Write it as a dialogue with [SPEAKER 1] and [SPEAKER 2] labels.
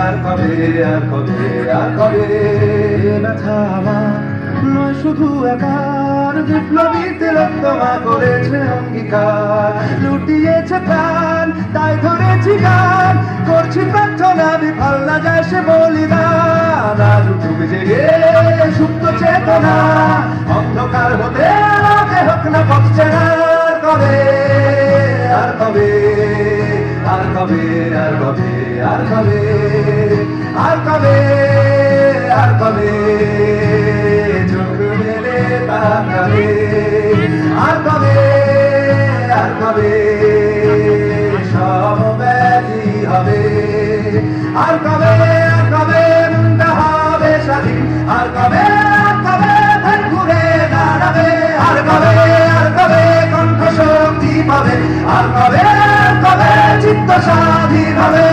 [SPEAKER 1] আর কবে আর কবে আর কবে ব্যথা আমার নয় শুধু একার বিপ্লবী তিলোত্তমা করেছে অঙ্গীকার লুটিয়েছে প্রাণ তাই ধরেছি গান করছি প্রার্থনা বিফল না যায় সে বলিদান আজ উঠুক জেগে সুপ্ত চেতনা অন্ধকার হতে আলোকে হোক না পথছে না আর কবে আর কবে আর কবে আর কবে আর কবে আর কবে আর কবে চোখ মেলে তাকাবে আর কবে আর কবে সব ব্যাধি হবে আর কবে মনটা হবে স্বাধীন আর কবে ফের ঘুরে দাঁড়াবে আর কবে কণ্ঠ শক্তি পাবে আর কবে চিত্ত স্বাধীন হবে